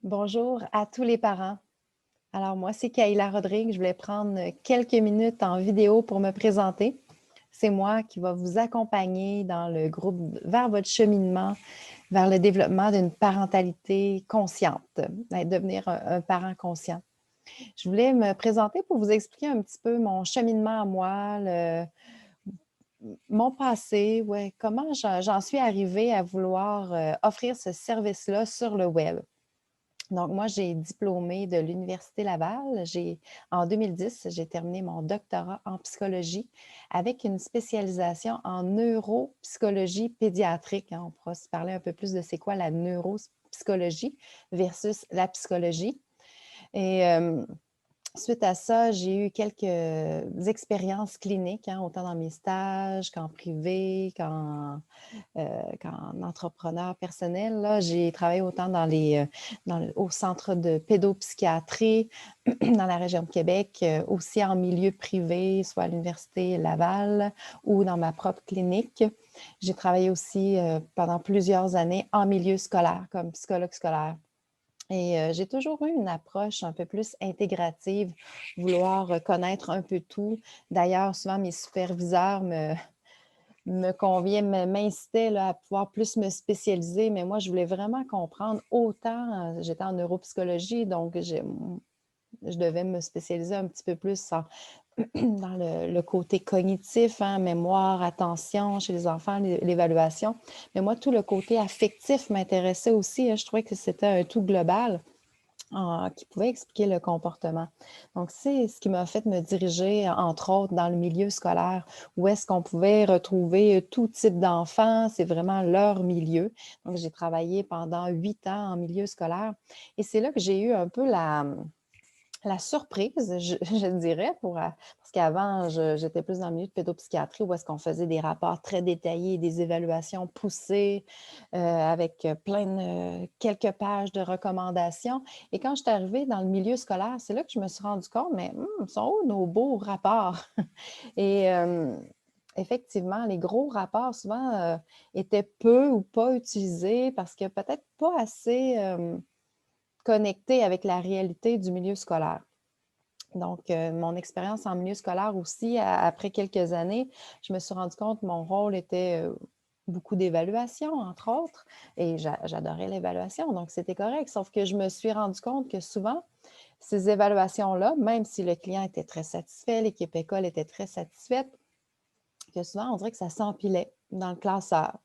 Bonjour à tous les parents. Alors moi, c'est Kayla Rodrigue. Je voulais prendre quelques minutes en vidéo pour me présenter. C'est moi qui va vous accompagner dans le groupe vers votre cheminement, vers le développement d'une parentalité consciente, devenir un parent conscient. Je voulais me présenter pour vous expliquer un petit peu mon cheminement à moi, mon passé, ouais, comment j'en suis arrivée à vouloir offrir ce service-là sur le web. Donc, moi, j'ai diplômé de l'Université Laval. En 2010, j'ai terminé mon doctorat en psychologie avec une spécialisation en neuropsychologie pédiatrique, hein. On pourra se parler un peu plus de c'est quoi la neuropsychologie versus la psychologie. Et suite à ça, j'ai eu quelques expériences cliniques, hein, autant dans mes stages qu'en privé, qu'en entrepreneur personnel. Là, j'ai travaillé autant au centre de pédopsychiatrie dans la région de Québec, aussi en milieu privé, soit à l'Université Laval ou dans ma propre clinique. J'ai travaillé aussi pendant plusieurs années en milieu scolaire, comme psychologue scolaire. Et j'ai toujours eu une approche un peu plus intégrative, vouloir connaître un peu tout. D'ailleurs, souvent, mes superviseurs m'incitaient à pouvoir plus me spécialiser, mais moi, je voulais vraiment comprendre autant. J'étais en neuropsychologie, donc je devais me spécialiser un petit peu plus dans le côté cognitif, hein, mémoire, attention chez les enfants, l'évaluation. Mais moi, tout le côté affectif m'intéressait aussi, hein. Je trouvais que c'était un tout global qui pouvait expliquer le comportement. Donc, c'est ce qui m'a fait me diriger, entre autres, dans le milieu scolaire, où est-ce qu'on pouvait retrouver tout type d'enfants, c'est vraiment leur milieu. Donc, j'ai travaillé pendant 8 ans en milieu scolaire et c'est là que j'ai eu un peu la surprise, je dirais, parce qu'avant, j'étais plus dans le milieu de pédopsychiatrie où est-ce qu'on faisait des rapports très détaillés, des évaluations poussées avec quelques pages de recommandations. Et quand je suis arrivée dans le milieu scolaire, c'est là que je me suis rendu compte, mais sont où nos beaux rapports? Et effectivement, les gros rapports, souvent, étaient peu ou pas utilisés parce que peut-être pas assez connectés avec la réalité du milieu scolaire. Donc, mon expérience en milieu scolaire aussi, après quelques années, je me suis rendu compte que mon rôle était beaucoup d'évaluation, entre autres, et j'adorais l'évaluation, donc c'était correct. Sauf que je me suis rendu compte que souvent, ces évaluations-là, même si le client était très satisfait, l'équipe école était très satisfaite, que souvent, on dirait que ça s'empilait dans le classeur.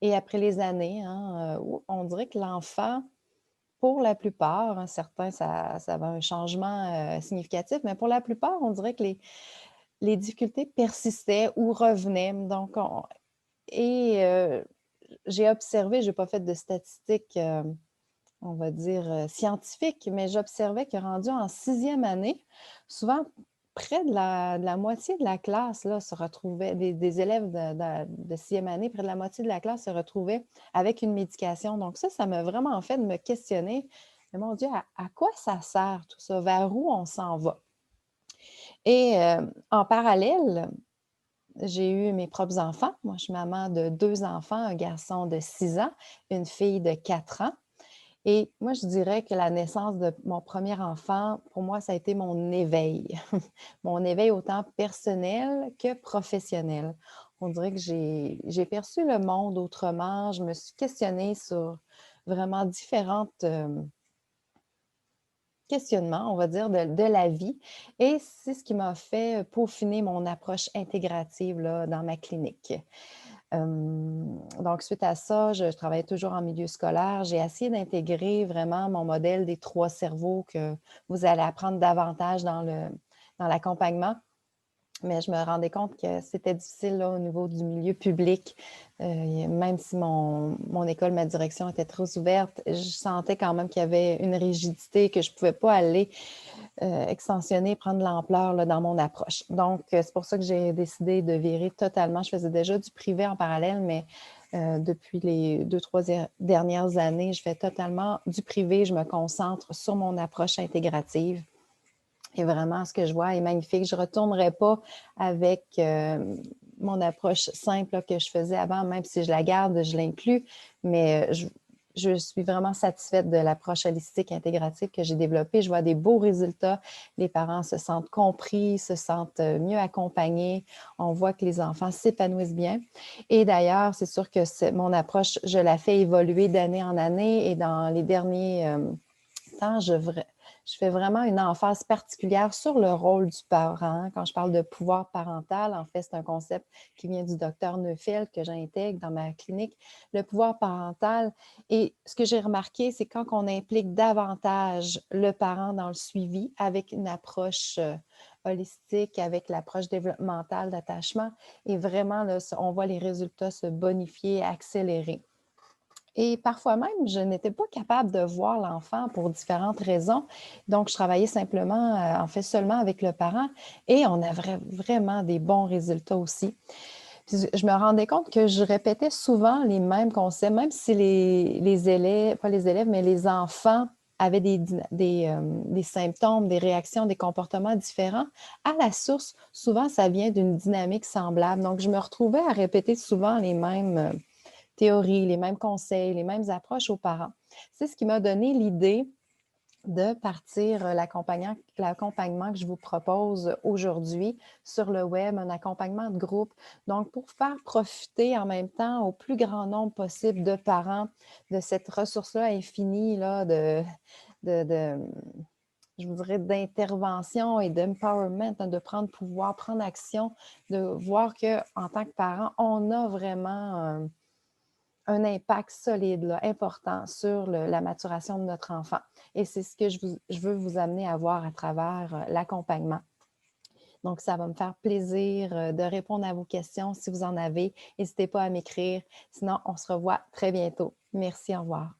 Et après les années, hein, on dirait que l'enfant pour la plupart, hein, certains, ça avait un changement significatif, mais pour la plupart, on dirait que les difficultés persistaient ou revenaient. Donc, j'ai observé, je n'ai pas fait de statistiques, on va dire, scientifiques, mais j'observais que rendu en 6e année, souvent près de la moitié de la classe là, se retrouvait, des élèves de 6e année, près de la moitié de la classe se retrouvaient avec une médication. Donc ça m'a vraiment fait de me questionner, mais mon Dieu, à quoi ça sert tout ça? Vers où on s'en va? Et en parallèle, j'ai eu mes propres enfants. Moi, je suis maman de 2 enfants, un garçon de 6 ans, une fille de 4 ans. Et moi, je dirais que la naissance de mon premier enfant, pour moi, ça a été mon éveil. Mon éveil autant personnel que professionnel. On dirait que j'ai perçu le monde autrement. Je me suis questionnée sur vraiment différentes questionnements, on va dire, de la vie. Et c'est ce qui m'a fait peaufiner mon approche intégrative là, dans ma clinique. Donc, suite à ça, je travaillais toujours en milieu scolaire. J'ai essayé d'intégrer vraiment mon modèle des 3 cerveaux que vous allez apprendre davantage dans l'accompagnement. Mais je me rendais compte que c'était difficile là, au niveau du milieu public. Même si mon école, ma direction était très ouverte, je sentais quand même qu'il y avait une rigidité, que je ne pouvais pas aller extensionner, prendre l'ampleur là, dans mon approche. Donc, c'est pour ça que j'ai décidé de virer totalement. Je faisais déjà du privé en parallèle, mais depuis les 2, 3 dernières années, je fais totalement du privé. Je me concentre sur mon approche intégrative. Et vraiment, ce que je vois est magnifique. Je ne retournerai pas avec mon approche simple là, que je faisais avant, même si je la garde, je l'inclus, mais je suis vraiment satisfaite de l'approche holistique intégrative que j'ai développée. Je vois des beaux résultats. Les parents se sentent compris, se sentent mieux accompagnés. On voit que les enfants s'épanouissent bien. Et d'ailleurs, c'est sûr que mon approche, je la fais évoluer d'année en année et dans les derniers temps, je fais vraiment une emphase particulière sur le rôle du parent. Quand je parle de pouvoir parental, en fait, c'est un concept qui vient du docteur Neufeld que j'intègre dans ma clinique. Le pouvoir parental, et ce que j'ai remarqué, c'est quand on implique davantage le parent dans le suivi avec une approche holistique, avec l'approche développementale d'attachement, et vraiment, là, on voit les résultats se bonifier, accélérer. Et parfois même, je n'étais pas capable de voir l'enfant pour différentes raisons. Donc, je travaillais simplement, en fait, seulement avec le parent et on avait vraiment des bons résultats aussi. Puis, je me rendais compte que je répétais souvent les mêmes concepts, même si les élèves, pas les élèves, mais les enfants avaient des symptômes, des réactions, des comportements différents. À la source, souvent, ça vient d'une dynamique semblable. Donc, je me retrouvais à répéter souvent les mêmes théories, les mêmes conseils, les mêmes approches aux parents. C'est ce qui m'a donné l'idée de partir l'accompagnement que je vous propose aujourd'hui sur le web, un accompagnement de groupe. Donc, pour faire profiter en même temps au plus grand nombre possible de parents de cette ressource-là infinie là, de, je vous dirais, d'intervention et d'empowerment, hein, de prendre pouvoir, prendre action, de voir qu'en tant que parent, on a vraiment un impact solide, là, important sur la maturation de notre enfant. Et c'est ce que je veux vous amener à voir à travers l'accompagnement. Donc, ça va me faire plaisir de répondre à vos questions si vous en avez. N'hésitez pas à m'écrire. Sinon, on se revoit très bientôt. Merci, au revoir.